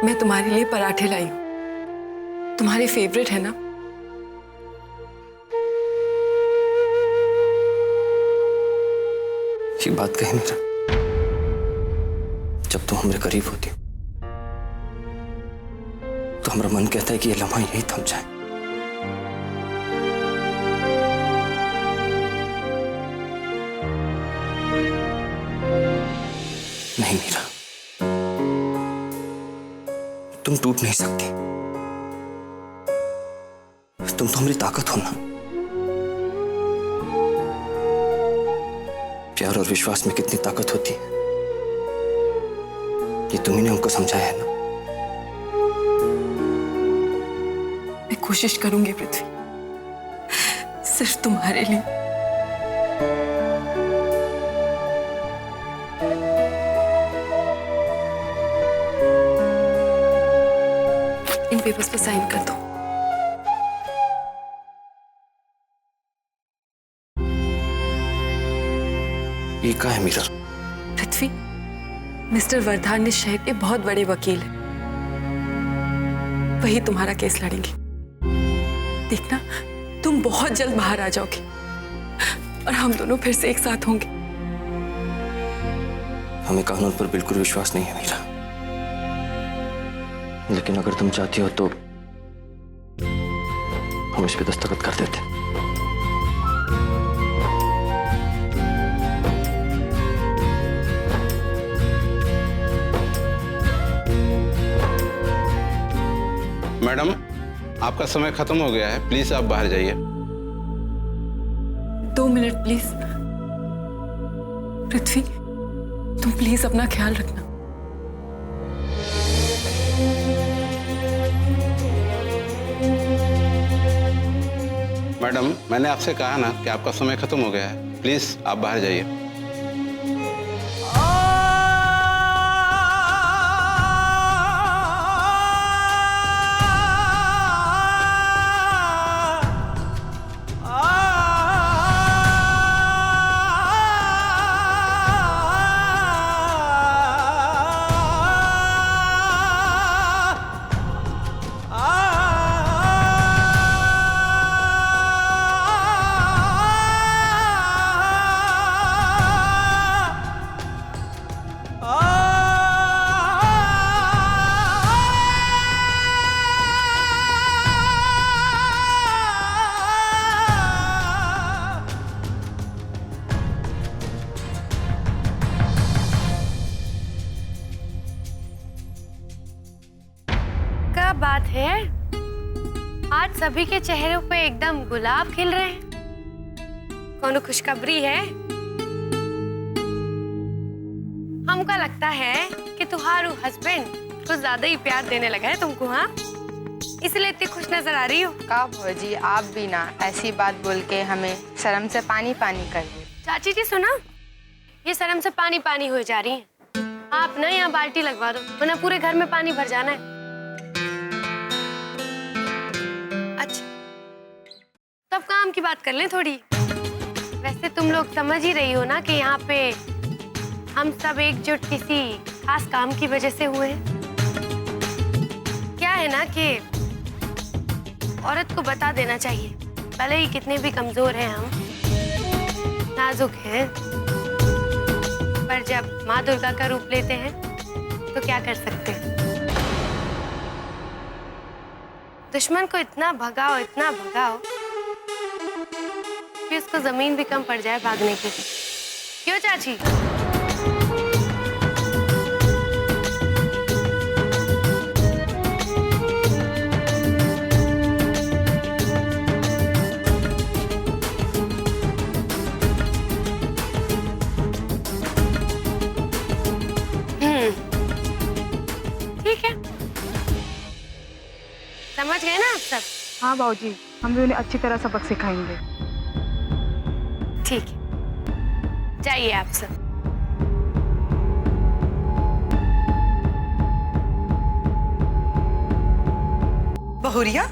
मैं तुम्हारे लिए पराठे लाई हूं, तुम्हारे फेवरेट है ना। ये बात कही मीरा, जब तुम हमारे करीब होती तो हमारा मन कहता है कि ये लम्हा यही थम जाए। नहीं मीरा, तुम टूट नहीं सकती। तुम तो हमारी ताकत हो ना। प्यार और विश्वास में कितनी ताकत होती है ये तुम्ही ने हमको समझाया है ना। मैं कोशिश करूंगी पृथ्वी, सिर्फ तुम्हारे लिए। इन पेपर्स पे साइन कर दो। ये क्या है मीरा? पृथ्वी, मिस्टर वर्धान ने शहर के बहुत बड़े वकील हैं, वही तुम्हारा केस लड़ेंगे। देखना, तुम बहुत जल्द बाहर आ जाओगे और हम दोनों फिर से एक साथ होंगे। हमें कानून पर बिल्कुल विश्वास नहीं है मीरा, लेकिन अगर तुम चाहती हो तो हम इस पे दस्तखत कर देते। मैडम, आपका समय खत्म हो गया है, प्लीज आप बाहर जाइए। 2 मिनट प्लीज। पृथ्वी, तुम प्लीज अपना ख्याल रखना। मैडम, मैंने आपसे कहा ना कि आपका समय खत्म हो गया है, प्लीज आप बाहर जाइए। क्या बात है, आज सभी के चेहरों पे एकदम गुलाब खिल रहे हैं। कौन खुशखबरी है? हमको लगता है कि तुम्हारा हस्बैंड कुछ ज्यादा ही प्यार देने लगा है तुमको, हाँ? इसलिए इतनी खुश नजर आ रही हो। का भौजी, आप भी ना ऐसी बात बोल के हमें शर्म से पानी पानी कर दे। चाची जी सुनो, ये शर्म से पानी पानी हो जा रही है। आप ना यहाँ बाल्टी लगवा दो, वरना पूरे घर में पानी भर जाना है। अच्छा, तब काम की बात कर लें थोड़ी। वैसे तुम लोग समझ ही रही हो ना कि यहाँ पे हम सब एकजुट किसी खास काम की वजह से हुए हैं। क्या है ना कि औरत को बता देना चाहिए, भले ही कितने भी कमजोर हैं हम, नाजुक हैं, पर जब माँ दुर्गा का रूप लेते हैं तो क्या कर सकते हैं। दुश्मन को इतना भगाओ कि उसको जमीन भी कम पड़ जाए भागने की। क्यों चाची? ठीक है, समझ गए ना आप सब? हाँ बाबूजी, हम भी उन्हें अच्छी तरह सबक सिखाएंगे। ठीक है, जाइए आप सब। बहुरिया,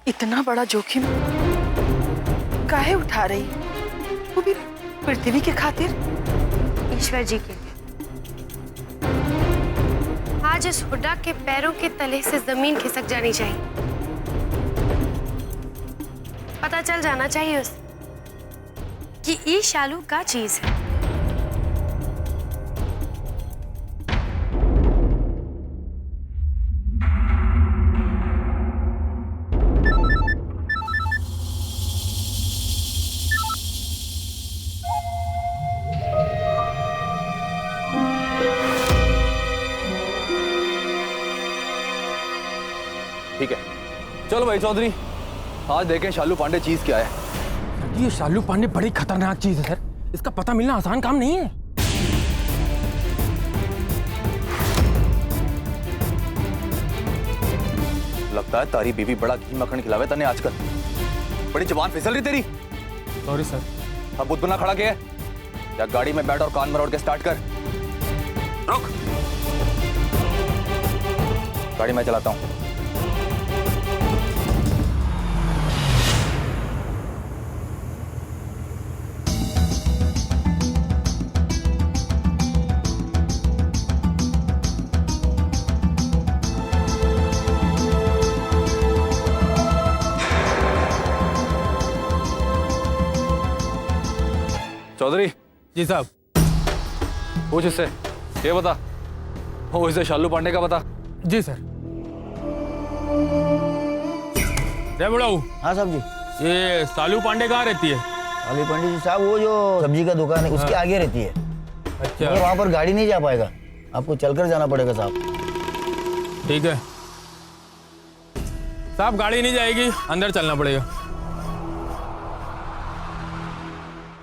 इतना बड़ा जोखिम काहे उठा रही, वो भी पृथ्वी के खातिर? ईश्वर जी के लिए। आज इस हुड्डा के पैरों के तले से जमीन खिसक जानी चाहिए। पता चल जाना चाहिए उसे कि ये शालू का चीज है। ठीक है, चलो भाई चौधरी, आज देखें शालू पांडे चीज क्या है। ये शालू पांडे बड़ी खतरनाक चीज है सर, इसका पता मिलना आसान काम नहीं है। लगता है तारी बीवी बड़ा घी मक्खन खिलावे तने आजकल। बड़ी जुबान फिसल रही तेरी। Sorry sir. अब बुद्ध बना खड़ा के है या गाड़ी में बैठ और कान मरोड़ के स्टार्ट कर। रुक, गाड़ी मैं चलाता हूं। चौधरी जी साहब। पूछ इससे, ये बता, वो इसे शालू पांडे का बता। जी सर। रे बुढ़ाऊ। हाँ साहब जी। ये शालू पांडे कहाँ रहती है? अली पंडित जी साहब, वो जो सब्जी का दुकान है उसके आगे रहती है। अच्छा। और वहाँ पर गाड़ी नहीं जा पाएगा, आपको चलकर जाना पड़ेगा साहब। ठीक है साहब, गाड़ी नहीं जाएगी, अंदर चलना पड़ेगा।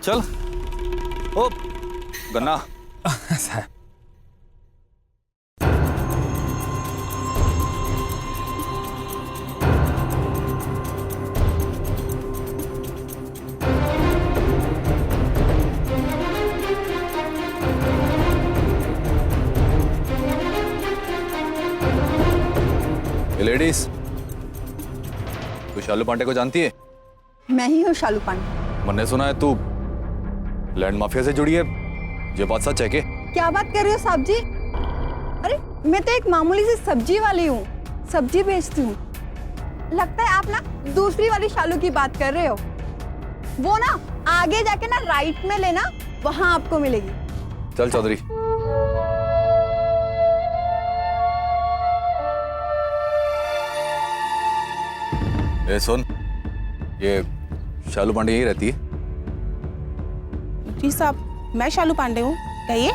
चल। ओ गन्ना। सर। लेडीज, तू शालू पांडे को जानती है? मैं ही हूँ शालू पांडे। मैंने सुना है तू लैंड माफिया से जुड़ी है, ये बात सच है क्या? क्या बात कर रहे हो साहब जी? अरे मैं तो एक मामूली सी सब्जी वाली हूँ, सब्जी बेचती हूँ। लगता है आप ना दूसरी वाली शालू की बात कर रहे हो। वो ना आगे जाके ना राइट में लेना, वहां आपको मिलेगी। चल चौधरी। ए सुन, ये शालू पांडे यही रहती है? जी साहब, मैं शालू पांडे हूँ, कहिए।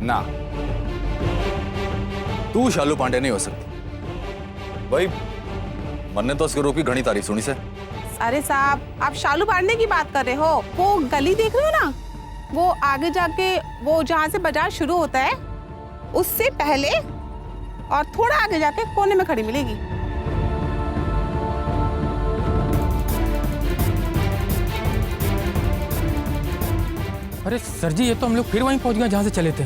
ना, तू शालू पांडे नहीं हो सकती भाई। मैंने तो उसके रूप की घनी तारीफ सुनी से। अरे साहब, आप शालू पांडे की बात कर रहे हो? वो गली देख रहे हो ना, वो आगे जाके वो जहाँ से बाजार शुरू होता है उससे पहले और थोड़ा आगे जाके कोने में खड़ी मिलेगी। अरे सर जी, ये तो हम लोग फिर वहीं पहुंच गए जहां से चले थे।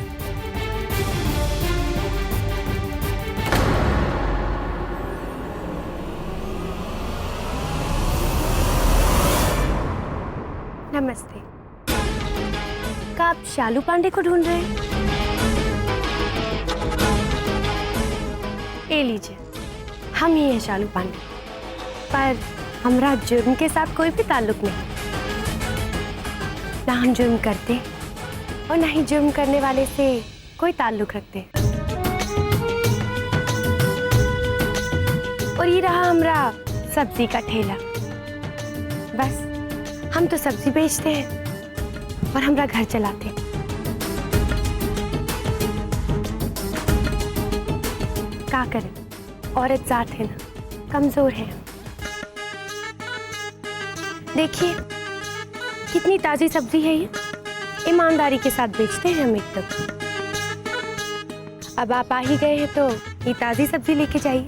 नमस्ते। क्या आप शालू पांडे को ढूंढ रहे हैं? ले लीजिए, हम ही हैं शालू पांडे, पर हमारा जुर्म के साथ कोई भी ताल्लुक नहीं। ना हम जुर्म करते और ना ही जुर्म करने वाले से कोई ताल्लुक रखते। और ये रहा हमारा सब्जी का ठेला। बस हम तो सब्जी बेचते हैं और हमारा घर चलाते हैं। क्या करें, औरत जात है ना, कमजोर है। देखिए कितनी ताजी सब्जी है ये, ईमानदारी के साथ बेचते हैं हम एकदम। अब आप आ ही गए हैं तो ये ताजी सब्जी लेके जाइए,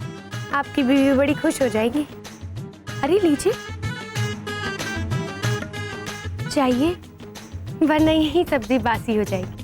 आपकी बीवी बड़ी खुश हो जाएगी। अरे लीजिए, चाहिए, वरना यही सब्जी बासी हो जाएगी।